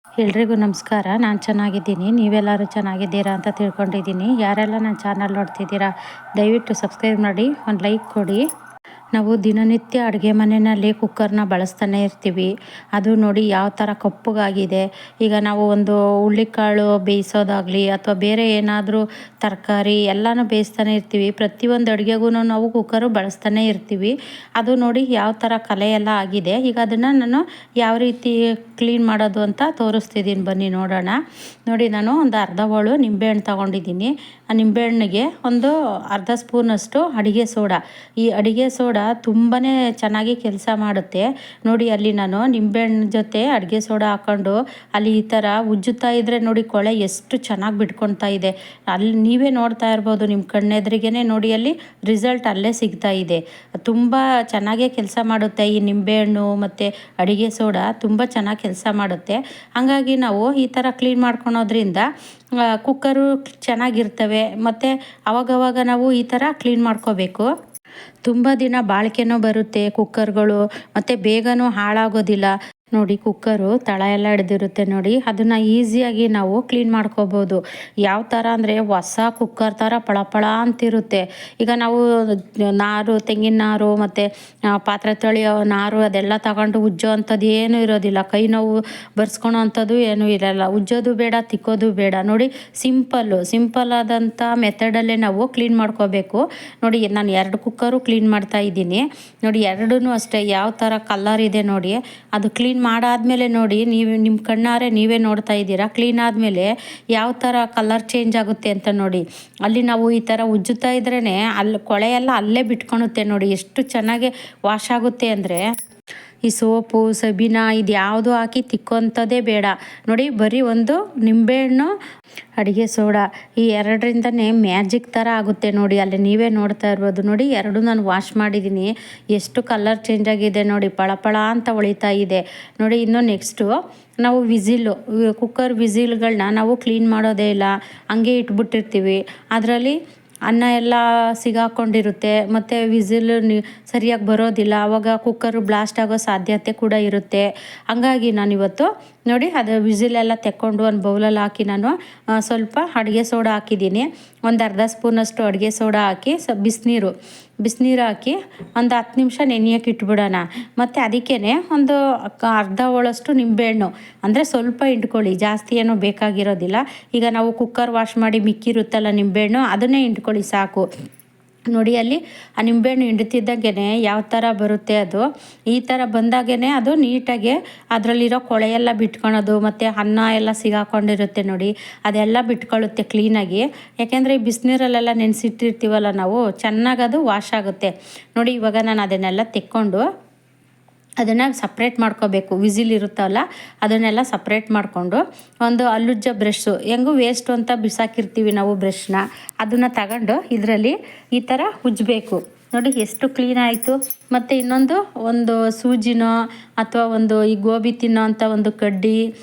ಎಲ್ರಿಗೂ ನಮಸ್ಕಾರ. ನಾನು ಚೆನ್ನಾಗಿದ್ದೀನಿ, ನೀವೆಲ್ಲರೂ ಚೆನ್ನಾಗಿದ್ದೀರಾ ಅಂತ ತಿಳ್ಕೊಂಡಿದ್ದೀನಿ. ಯಾರೆಲ್ಲ ನನ್ನ ಚಾನಲ್ ನೋಡ್ತಿದ್ದೀರಾ ದಯವಿಟ್ಟು ಸಬ್ಸ್ಕ್ರೈಬ್ ಮಾಡಿ, ಒಂದು ಲೈಕ್ ಕೊಡಿ. ನಾವು ದಿನನಿತ್ಯ ಅಡುಗೆ ಮನೆಯಲ್ಲಿ ಕುಕ್ಕರ್ನ ಬಳಸ್ತಾನೆ ಇರ್ತೀವಿ. ಅದು ನೋಡಿ ಯಾವ ಥರ ಕಪ್ಪಗಾಗಿದೆ. ಈಗ ನಾವು ಒಂದು ಹುಳ್ಳಿಕಾಳು ಬೇಯಿಸೋದಾಗಲಿ ಅಥವಾ ಬೇರೆ ಏನಾದರೂ ತರಕಾರಿ ಎಲ್ಲನೂ ಬೇಯಿಸ್ತಾನೆ ಇರ್ತೀವಿ. ಪ್ರತಿಯೊಂದು ಅಡುಗೆಗೂ ನಾವು ಕುಕ್ಕರು ಬಳಸ್ತಾನೆ ಇರ್ತೀವಿ. ಅದು ನೋಡಿ ಯಾವ ಥರ ಕಲೆ ಎಲ್ಲ ಆಗಿದೆ. ಈಗ ಅದನ್ನು ನಾನು ಯಾವ ರೀತಿ ಕ್ಲೀನ್ ಮಾಡೋದು ಅಂತ ತೋರಿಸ್ತಿದ್ದೀನಿ, ಬನ್ನಿ ನೋಡೋಣ. ನೋಡಿ, ನಾನು ಒಂದು ಅರ್ಧ ಹೋಳು ನಿಂಬೆಹಣ್ಣು ತೊಗೊಂಡಿದ್ದೀನಿ. ಆ ನಿಂಬೆಹಣ್ಣಿಗೆ ಒಂದು ಅರ್ಧ ಸ್ಪೂನಷ್ಟು ಅಡುಗೆ ಸೋಡಾ. ಈ ಅಡುಗೆ ಸೋಡಾ ತುಂಬಾ ಚೆನ್ನಾಗಿ ಕೆಲಸ ಮಾಡುತ್ತೆ. ನೋಡಿ, ಅಲ್ಲಿ ನಾನು ನಿಂಬೆಹಣ್ಣು ಜೊತೆ ಅಡುಗೆ ಸೋಡಾ ಹಾಕ್ಕೊಂಡು ಅಲ್ಲಿ ಈ ಥರ ಉಜ್ಜುತ್ತಾ ಇದ್ದರೆ ನೋಡಿ ಕೊಳೆ ಎಷ್ಟು ಚೆನ್ನಾಗಿ ಬಿಟ್ಕೊಳ್ತಾ ಇದೆ. ಅಲ್ಲಿ ನೀವೇ ನೋಡ್ತಾ ಇರ್ಬೋದು, ನಿಮ್ಮ ಕಣ್ಣೆದ್ರಿಗೇ ನೋಡಿ, ಅಲ್ಲಿ ರಿಸಲ್ಟ್ ಅಲ್ಲೇ ಸಿಗ್ತಾ ಇದೆ. ತುಂಬ ಚೆನ್ನಾಗೇ ಕೆಲಸ ಮಾಡುತ್ತೆ ಈ ನಿಂಬೆಹಣ್ಣು ಮತ್ತು ಅಡುಗೆ ಸೋಡಾ, ತುಂಬ ಚೆನ್ನಾಗಿ ಕೆಲಸ ಮಾಡುತ್ತೆ. ಹಾಗಾಗಿ ನಾವು ಈ ಥರ ಕ್ಲೀನ್ ಮಾಡ್ಕೊಳೋದ್ರಿಂದ ಕುಕ್ಕರು ಚೆನ್ನಾಗಿರ್ತವೆ. ಮತ್ತು ಅವಾಗವಾಗ ನಾವು ಈ ಥರ ಕ್ಲೀನ್ ಮಾಡ್ಕೋಬೇಕು. ತುಂಬ ದಿನ ಬಾಳಿಕೆನೂ ಬರುತ್ತೆ ಕುಕ್ಕರ್ಗಳು, ಮತ್ತು ಬೇಗನೂ ಹಾಳಾಗೋದಿಲ್ಲ. ನೋಡಿ, ಕುಕ್ಕರು ತಳ ಎಲ್ಲ ಹಿಡ್ದಿರುತ್ತೆ ನೋಡಿ, ಅದನ್ನು ಈಸಿಯಾಗಿ ನಾವು ಕ್ಲೀನ್ ಮಾಡ್ಕೋಬೋದು. ಯಾವ ಥರ ಅಂದರೆ ಹೊಸ ಕುಕ್ಕರ್ ಥರ ಪಳಪಳ ಅಂತಿರುತ್ತೆ. ಈಗ ನಾವು ನಾರು, ತೆಂಗಿನ ನಾರು ಮತ್ತು ಪಾತ್ರೆ ತೊಳೆಯೋ ನಾರು ಅದೆಲ್ಲ ತಗೊಂಡು ಉಜ್ಜೋ ಅಂಥದ್ದು ಏನೂ ಇರೋದಿಲ್ಲ. ಕೈ ನೋವು ಬರ್ಸ್ಕೊಳೋ ಅಂಥದ್ದು ಏನೂ ಇರೋಲ್ಲ. ಉಜ್ಜೋದು ಬೇಡ, ತಿಕ್ಕೋದು ಬೇಡ. ನೋಡಿ, ಸಿಂಪಲ್ ಆದಂಥ ಮೆಥಡಲ್ಲೇ ನಾವು ಕ್ಲೀನ್ ಮಾಡ್ಕೋಬೇಕು. ನೋಡಿ, ನಾನು 2 ಕುಕ್ಕರು ಕ್ಲೀನ್ ಮಾಡ್ತಾ ಇದ್ದೀನಿ. ನೋಡಿ, ಎರಡೂ ಅಷ್ಟೇ ಯಾವ ಥರ ಕಲರ್ ಇದೆ ನೋಡಿ. ಅದು ಕ್ಲೀನ್ ಮಾಡಾದ್ಮೇಲೆ ನೋಡಿ, ನೀವು ನಿಮ್ಮ ಕಣ್ಣಾರೆ ನೀವೇ ನೋಡ್ತಾ ಇದ್ದೀರಾ. ಕ್ಲೀನ್ ಆದಮೇಲೆ ಯಾವ ಥರ ಕಲರ್ ಚೇಂಜ್ ಆಗುತ್ತೆ ಅಂತ ನೋಡಿ. ಅಲ್ಲಿ ನಾವು ಈ ಥರ ಉಜ್ಜುತ್ತಾ ಇದ್ರೇ ಅಲ್ಲಿ ಕೊಳೆ ಎಲ್ಲ ಅಲ್ಲೇ ಬಿಟ್ಕೊಳುತ್ತೆ ನೋಡಿ. ಎಷ್ಟು ಚೆನ್ನಾಗಿ ವಾಶ್ ಆಗುತ್ತೆ ಅಂದರೆ, ಈ ಸೋಪು ಸಬೀನ ಇದು ಯಾವುದು ಹಾಕಿ ತಿಕ್ಕೋಂಥದ್ದೇ ಬೇಡ. ನೋಡಿ, ಬರೀ ಒಂದು ನಿಂಬೆಹಣ್ಣು ಅಡುಗೆ ಸೋಡಾ ಈ ಎರಡರಿಂದನೇ ಮ್ಯಾಜಿಕ್ ಥರ ಆಗುತ್ತೆ ನೋಡಿ. ಅಲ್ಲಿ ನೀವೇ ನೋಡ್ತಾ ಇರ್ಬೋದು. ನೋಡಿ, ಎರಡು ನಾನು ವಾಶ್ ಮಾಡಿದ್ದೀನಿ, ಎಷ್ಟು ಕಲರ್ ಚೇಂಜ್ ಆಗಿದೆ ನೋಡಿ, ಪಳಪಳ ಅಂತ ಹೊಳಿತಾ ಇದೆ ನೋಡಿ. ಇನ್ನು ನೆಕ್ಸ್ಟು ನಾವು ಕುಕ್ಕರ್ ವಿಸಿಲ್ಗಳನ್ನ ನಾವು ಕ್ಲೀನ್ ಮಾಡೋದೇ ಇಲ್ಲ, ಹಂಗೆ ಇಟ್ಬಿಟ್ಟಿರ್ತೀವಿ. ಅದರಲ್ಲಿ ಅನ್ನ ಎಲ್ಲ ಸಿಗಾಕೊಂಡಿರುತ್ತೆ ಮತ್ತು ವಿಸಿಲ್ ಸರಿಯಾಗಿ ಬರೋದಿಲ್ಲ. ಆವಾಗ ಕುಕ್ಕರು ಬ್ಲಾಸ್ಟ್ ಆಗೋ ಸಾಧ್ಯತೆ ಕೂಡ ಇರುತ್ತೆ. ಹಂಗಾಗಿ ನಾನಿವತ್ತು ನೋಡಿ, ಅದು ವಿಸಿಲೆಲ್ಲ ತೆಕ್ಕೊಂಡು ಒಂದು ಬೌಲಲ್ಲಿ ಹಾಕಿ ನಾನು ಸ್ವಲ್ಪ ಅಡುಗೆ ಸೋಡಾ ಹಾಕಿದ್ದೀನಿ. ಒಂದು ಅರ್ಧ ಸ್ಪೂನಷ್ಟು ಅಡುಗೆ ಸೋಡಾ ಹಾಕಿ ಬಿಸಿನೀರು ಹಾಕಿ ಒಂದು 10 ನಿಮಿಷ ನೆನೆಯೋಕೆ ಇಟ್ಬಿಡೋಣ. ಮತ್ತು ಅದಕ್ಕೇ ಒಂದು ಅರ್ಧ ಹೋಳಷ್ಟು ನಿಂಬೆಹಣ್ಣು, ಅಂದರೆ ಸ್ವಲ್ಪ ಹಿಂಡ್ಕೊಳ್ಳಿ, ಜಾಸ್ತಿ ಏನೂ ಬೇಕಾಗಿರೋದಿಲ್ಲ. ಈಗ ನಾವು ಕುಕ್ಕರ್ ವಾಶ್ ಮಾಡಿ ಮಿಕ್ಕಿರುತ್ತಲ್ಲ ನಿಂಬೆಹಣ್ಣು, ಅದನ್ನೇ ಹಿಂಡ್ಕೊಳ್ಳಿ ಸಾಕು. ನೋಡಿ, ಅಲ್ಲಿ ಆ ನಿಂಬೆಹಣ್ಣು ಹಿಂಡ್ತಿದ್ದಾಗೇ ಯಾವ ಥರ ಬರುತ್ತೆ, ಅದು ಈ ಥರ ಬಂದಾಗೇ ಅದು ನೀಟಾಗಿ ಅದರಲ್ಲಿರೋ ಕೊಳೆಯೆಲ್ಲ ಬಿಟ್ಕೊಳೋದು, ಮತ್ತು ಅನ್ನ ಎಲ್ಲ ಸಿಗಾಕೊಂಡಿರುತ್ತೆ ನೋಡಿ, ಅದೆಲ್ಲ ಬಿಟ್ಕೊಳ್ಳುತ್ತೆ ಕ್ಲೀನಾಗಿ. ಯಾಕೆಂದರೆ ಈ ಬಿಸಿನೀರಲ್ಲೆಲ್ಲ ನೆನೆಸಿಟ್ಟಿರ್ತೀವಲ್ಲ ನಾವು, ಚೆನ್ನಾಗಿ ಅದು ವಾಶ್ ಆಗುತ್ತೆ ನೋಡಿ. ಇವಾಗ ನಾನು ಅದನ್ನೆಲ್ಲ ತೆಕ್ಕೊಂಡು ಅದನ್ನು ಸಪ್ರೇಟ್ ಮಾಡ್ಕೋಬೇಕು. ವಿಸಿಲ್ ಇರುತ್ತಲ್ಲ ಅದನ್ನೆಲ್ಲ ಸಪ್ರೇಟ್ ಮಾಡಿಕೊಂಡು ಒಂದು ಹಲ್ಲುಜ್ಜ ಬ್ರಷ್ಷು, ಹೆಂಗೂ ವೇಸ್ಟು ಅಂತ ಬಿಸಾಕಿರ್ತೀವಿ ನಾವು ಬ್ರಷ್ನ, ಅದನ್ನು ತಗೊಂಡು ಇದರಲ್ಲಿ ಈ ಥರ ಉಜ್ಜಬೇಕು. ನೋಡಿ, ಎಷ್ಟು ಕ್ಲೀನ್ ಆಯಿತು. ಮತ್ತು ಒಂದು ಸೂಜಿನೋ ಅಥವಾ ಒಂದು ಈ ಗೋಬಿ ತಿನ್ನೋ ಅಂಥ ಒಂದು ಕಡ್ಡಿ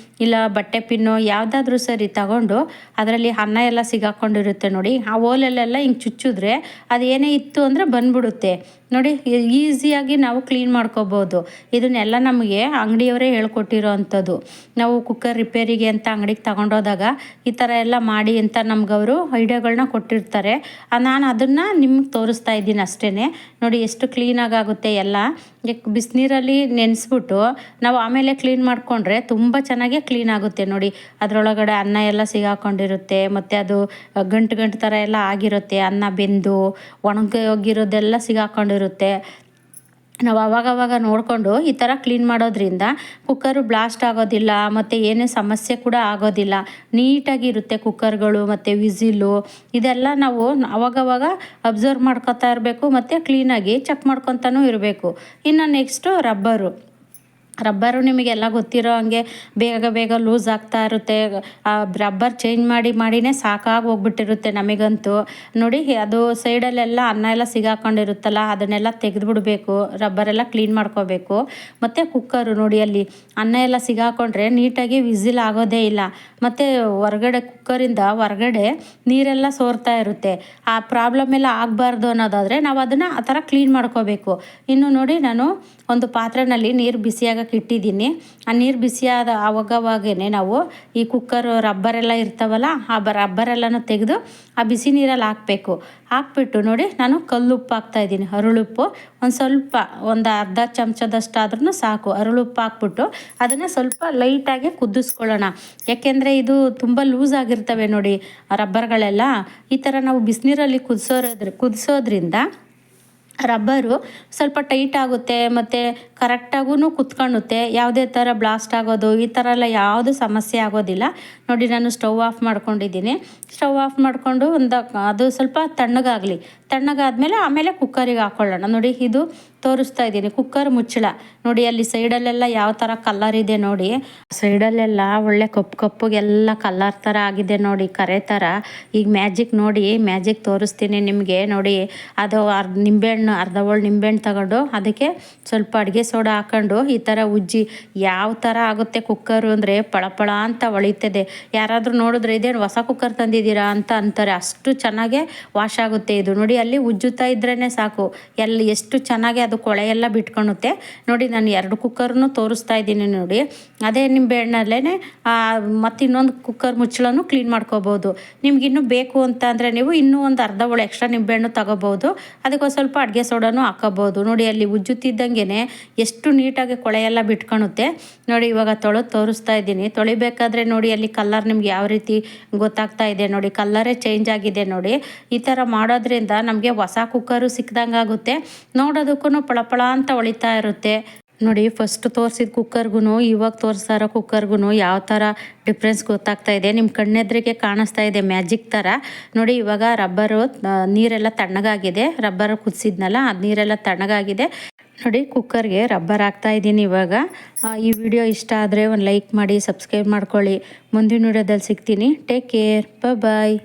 ಇಲ್ಲ ಬಟ್ಟೆ ಪಿನ್ನೋ ಯಾವುದಾದ್ರೂ ಸರಿ ತಗೊಂಡು ಅದರಲ್ಲಿ ಅನ್ನ ಎಲ್ಲ ಸಿಗಾಕೊಂಡಿರುತ್ತೆ ನೋಡಿ, ಆ ಓಲಲ್ಲೆಲ್ಲ ಹಿಂಗೆ ಚುಚ್ಚಿದ್ರೆ ಅದು ಏನೇ ಇತ್ತು ಅಂದರೆ ಬಂದ್ಬಿಡುತ್ತೆ ನೋಡಿ. ಈಸಿಯಾಗಿ ನಾವು ಕ್ಲೀನ್ ಮಾಡ್ಕೋಬೋದು. ಇದನ್ನೆಲ್ಲ ನಮಗೆ ಅಂಗಡಿಯವರೇ ಹೇಳ್ಕೊಟ್ಟಿರೋ ಅಂಥದ್ದು. ನಾವು ಕುಕ್ಕರ್ ರಿಪೇರಿಗೆ ಅಂತ ಅಂಗಡಿಗೆ ತಗೊಂಡೋದಾಗ ಈ ಥರ ಎಲ್ಲ ಮಾಡಿ ಅಂತ ನಮ್ಗವರು ಐಡಿಯಾಗಳನ್ನ ಕೊಟ್ಟಿರ್ತಾರೆ. ನಾನು ಅದನ್ನು ನಿಮ್ಗೆ ತೋರಿಸ್ತಾ ಇದ್ದೀನಿ ಅಷ್ಟೇ. ನೋಡಿ, ಎಷ್ಟು ಕ್ಲೀನಾಗಿ ಆಗುತ್ತೆ ಎಲ್ಲ. ಬಿಸಿನೀರಲ್ಲಿ ನೆನೆಸ್ಬಿಟ್ಟು ನಾವು ಆಮೇಲೆ ಕ್ಲೀನ್ ಮಾಡಿಕೊಂಡ್ರೆ ತುಂಬ ಚೆನ್ನಾಗೇ ಕ್ಲೀನ್ ಆಗುತ್ತೆ ನೋಡಿ. ಅದರೊಳಗಡೆ ಅನ್ನ ಎಲ್ಲ ಸಿಗಾಕೊಂಡಿರುತ್ತೆ, ಮತ್ತು ಅದು ಗಂಟು ಥರ ಎಲ್ಲ ಆಗಿರುತ್ತೆ. ಅನ್ನ ಬೆಂದು ಒಣಗೋಗಿರೋದೆಲ್ಲ ಸಿಗಾಕೊಂಡಿರುತ್ತೆ. ನಾವು ಅವಾಗವಾಗ ನೋಡಿಕೊಂಡು ಈ ಥರ ಕ್ಲೀನ್ ಮಾಡೋದ್ರಿಂದ ಕುಕ್ಕರು ಬ್ಲಾಸ್ಟ್ ಆಗೋದಿಲ್ಲ, ಮತ್ತು ಏನೇ ಸಮಸ್ಯೆ ಕೂಡ ಆಗೋದಿಲ್ಲ. ನೀಟಾಗಿರುತ್ತೆ ಕುಕ್ಕರ್ಗಳು ಮತ್ತು ವಿಸಿಲು. ಇದೆಲ್ಲ ನಾವು ಅವಾಗವಾಗ ಅಬ್ಸರ್ವ್ ಮಾಡ್ಕೊತಾ ಇರಬೇಕು, ಮತ್ತು ಕ್ಲೀನಾಗಿ ಚೆಕ್ ಮಾಡ್ಕೊತಾನೂ ಇರಬೇಕು. ಇನ್ನು ನೆಕ್ಸ್ಟು ರಬ್ಬರು ನಿಮಗೆಲ್ಲ ಗೊತ್ತಿರೋ ಹಂಗೆ ಬೇಗ ಲೂಸ್ ಆಗ್ತಾ ಇರುತ್ತೆ. ರಬ್ಬರ್ ಚೇಂಜ್ ಮಾಡಿನೇ ಸಾಕಾಗಿ ಹೋಗ್ಬಿಟ್ಟಿರುತ್ತೆ ನಮಗಂತೂ. ನೋಡಿ, ಅದು ಸೈಡಲ್ಲೆಲ್ಲ ಅನ್ನ ಎಲ್ಲ ಸಿಗಾಕೊಂಡಿರುತ್ತಲ್ಲ ಅದನ್ನೆಲ್ಲ ತೆಗೆದುಬಿಡ್ಬೇಕು, ರಬ್ಬರೆಲ್ಲ ಕ್ಲೀನ್ ಮಾಡ್ಕೋಬೇಕು. ಮತ್ತು ಕುಕ್ಕರು ನೋಡಿ, ಅಲ್ಲಿ ಅನ್ನ ಎಲ್ಲ ಸಿಗಾಕೊಂಡ್ರೆ ನೀಟಾಗಿ ವಿಸಿಲ್ ಆಗೋದೇ ಇಲ್ಲ. ಮತ್ತು ಕುಕ್ಕರಿಂದ ಹೊರಗಡೆ ನೀರೆಲ್ಲ ಸೋರ್ತಾ ಇರುತ್ತೆ. ಆ ಪ್ರಾಬ್ಲಮ್ ಎಲ್ಲ ಆಗಬಾರ್ದು ಅನ್ನೋದಾದರೆ ನಾವು ಅದನ್ನು ಆ ಥರ ಕ್ಲೀನ್ ಮಾಡ್ಕೋಬೇಕು. ಇನ್ನು ನೋಡಿ, ನಾನು ಒಂದು ಪಾತ್ರೆಯಲ್ಲಿ ನೀರು ಬಿಸಿಯಾಗಕ್ಕೆ ಇಟ್ಟಿದ್ದೀನಿ. ಆ ನೀರು ಬಿಸಿಯಾದ ಆವಾಗವಾಗೇ ನಾವು ಈ ಕುಕ್ಕರ್ ರಬ್ಬರೆಲ್ಲ ಇರ್ತಾವಲ್ಲ, ಆ ರಬ್ಬರೆಲ್ಲನೂ ತೆಗೆದು ಆ ಬಿಸಿ ನೀರಲ್ಲಿ ಹಾಕಬೇಕು. ಹಾಕ್ಬಿಟ್ಟು ನೋಡಿ, ನಾನು ಕಲ್ಲುಪ್ಪು ಹಾಕ್ತಾಯಿದ್ದೀನಿ, ಹರಳುಪ್ಪು ಒಂದು ಅರ್ಧ ಚಮಚದಷ್ಟಾದ್ರೂ ಸಾಕು. ಹರಳುಪ್ಪು ಹಾಕ್ಬಿಟ್ಟು ಅದನ್ನು ಸ್ವಲ್ಪ ಲೈಟಾಗಿ ಕುದಿಸ್ಕೊಳ್ಳೋಣ. ಯಾಕೆಂದರೆ ಇದು ತುಂಬ ಲೂಸ್ ಆಗಿರ್ತವೆ ನೋಡಿ ರಬ್ಬರ್ಗಳೆಲ್ಲ. ಈ ಥರ ನಾವು ಬಿಸಿನೀರಲ್ಲಿ ಕುದಿಸೋದ್ರಿಂದ ರಬ್ಬರು ಸ್ವಲ್ಪ ಟೈಟ್ ಆಗುತ್ತೆ ಮತ್ತು ಕರೆಕ್ಟಾಗೂ ಕುತ್ಕೊಳ್ಳುತ್ತೆ. ಯಾವುದೇ ಥರ ಬ್ಲಾಸ್ಟ್ ಆಗೋದು ಈ ಥರ ಎಲ್ಲ ಯಾವುದು ಸಮಸ್ಯೆ ಆಗೋದಿಲ್ಲ. ನೋಡಿ, ನಾನು ಸ್ಟವ್ ಆಫ್ ಮಾಡ್ಕೊಂಡಿದ್ದೀನಿ. ಸ್ಟವ್ ಆಫ್ ಮಾಡಿಕೊಂಡು ಅದು ಸ್ವಲ್ಪ ತಣ್ಣಗಾದ್ಮೇಲೆ ಆಮೇಲೆ ಕುಕ್ಕರಿಗೆ ಹಾಕ್ಕೊಳ್ಳೋಣ. ನೋಡಿ, ಇದು ತೋರಿಸ್ತಾ ಇದ್ದೀನಿ ಕುಕ್ಕರ್ ಮುಚ್ಚಳ. ನೋಡಿ, ಅಲ್ಲಿ ಸೈಡಲ್ಲೆಲ್ಲ ಯಾವ ಥರ ಕಲ್ಲರ್ ಇದೆ ನೋಡಿ, ಸೈಡಲ್ಲೆಲ್ಲ ಒಳ್ಳೆ ಕಪ್ಪುಗೆಲ್ಲ ಕಲ್ಲರ್ ಥರ ಆಗಿದೆ ನೋಡಿ, ಕರೆ ಥರ. ಈಗ ಮ್ಯಾಜಿಕ್ ತೋರಿಸ್ತೀನಿ ನಿಮಗೆ. ನೋಡಿ, ಅದು ಅರ್ಧ ಹೋಳು ನಿಂಬೆಹಣ್ಣು ತಗೊಂಡು ಅದಕ್ಕೆ ಸ್ವಲ್ಪ ಅಡುಗೆ ಸೋಡಾ ಹಾಕ್ಕೊಂಡು ಈ ಥರ ಉಜ್ಜಿ ಯಾವ ಥರ ಆಗುತ್ತೆ ಕುಕ್ಕರು ಅಂದರೆ ಪಳಪಳ ಅಂತ ಹೊಳಿತದೆ. ಯಾರಾದರೂ ನೋಡಿದ್ರೆ ಇದೇನು ಹೊಸ ಕುಕ್ಕರ್ ತಂದಿದ್ದೀರಾ ಅಂತ ಅಂತಾರೆ, ಅಷ್ಟು ಚೆನ್ನಾಗೇ ವಾಶ್ ಆಗುತ್ತೆ ಇದು. ನೋಡಿ, ಅಲ್ಲಿ ಉಜ್ಜುತ್ತಾ ಇದ್ರೇ ಸಾಕು, ಎಷ್ಟು ಚೆನ್ನಾಗಿ ಅದು ಕೊಳೆ ಎಲ್ಲ ಬಿಟ್ಕೊಳುತ್ತೆ. ನೋಡಿ, ನಾನು 2 ಕುಕ್ಕರ್ನು ತೋರಿಸ್ತಾ ಇದ್ದೀನಿ. ನೋಡಿ, ಅದೇ ನಿಂಬೆಹಣ್ಣಲ್ಲೇ ಮತ್ತು ಇನ್ನೊಂದು ಕುಕ್ಕರ್ ಮುಚ್ಚಳನು ಕ್ಲೀನ್ ಮಾಡ್ಕೋಬೋದು. ನಿಮ್ಗಿನ್ನೂ ಬೇಕು ಅಂತ ಅಂದರೆ ನೀವು ಇನ್ನೂ ಒಂದು ಅರ್ಧ ಹೋಳು ಎಕ್ಸ್ಟ್ರಾ ನಿಂಬೆಹಣ್ಣು ತಗೋಬೋದು. ಅದಕ್ಕೆ ಸ್ವಲ್ಪ ಅಡುಗೆ ಸೋಡಾನು ಹಾಕೋಬೋದು. ನೋಡಿ, ಅಲ್ಲಿ ಉಜ್ಜುತ್ತಿದ್ದಂಗೆ ಎಷ್ಟು ನೀಟಾಗಿ ಕೊಳೆ ಎಲ್ಲ ಬಿಟ್ಕೊಳುತ್ತೆ. ನೋಡಿ, ಇವಾಗ ತೋರಿಸ್ತಾ ಇದ್ದೀನಿ. ತೊಳಿಬೇಕಾದ್ರೆ ನೋಡಿ, ಅಲ್ಲಿ ಕಲ್ಲರ್ ನಿಮ್ಗೆ ಯಾವ ರೀತಿ ಗೊತ್ತಾಗ್ತಾ ಇದೆ ನೋಡಿ, ಕಲ್ಲರೇ ಚೇಂಜ್ ಆಗಿದೆ ನೋಡಿ. ಈ ಥರ ಮಾಡೋದ್ರಿಂದ ನಮಗೆ ಹೊಸ ಕುಕ್ಕರು ಸಿಕ್ದಂಗೆ ಆಗುತ್ತೆ, ನೋಡೋದಕ್ಕೂ ಪಳಪಳ ಅಂತ ಹೊಳಿತಾ ಇರುತ್ತೆ. ನೋಡಿ, ಫಸ್ಟ್ ತೋರಿಸಿದ ಕುಕ್ಕರ್ಗೂ ಇವಾಗ ತೋರಿಸ್ತಾ ಇರೋ ಕುಕ್ಕರ್ಗೂ ಯಾವ ಥರ ಡಿಫ್ರೆನ್ಸ್ ಗೊತ್ತಾಗ್ತಾ ಇದೆ. ನಿಮ್ಮ ಕಣ್ಣೆದ್ರಿಗೆ ಕಾಣಿಸ್ತಾ ಇದೆ ಮ್ಯಾಜಿಕ್ ಥರ. ನೋಡಿ, ಇವಾಗ ರಬ್ಬರು ನೀರೆಲ್ಲ ತಣ್ಣಗಾಗಿದೆ. ರಬ್ಬರ್ ಕುದಿಸಿದ್ನಲ್ಲ, ಅದು ನೀರೆಲ್ಲ ತಣ್ಣಗಾಗಿದೆ. ನೋಡಿ, ಕುಕ್ಕರ್ಗೆ ರಬ್ಬರ್ ಹಾಕ್ತಾ ಇದ್ದೀನಿ ಇವಾಗ. ಈ ವಿಡಿಯೋ ಇಷ್ಟ ಆದರೆ ಒಂದು ಲೈಕ್ ಮಾಡಿ, ಸಬ್ಸ್ಕ್ರೈಬ್ ಮಾಡ್ಕೊಳ್ಳಿ. ಮುಂದಿನ ವಿಡಿಯೋದಲ್ಲಿ ಸಿಗ್ತೀನಿ. ಟೇಕ್ ಕೇರ್, ಬಾಯ್.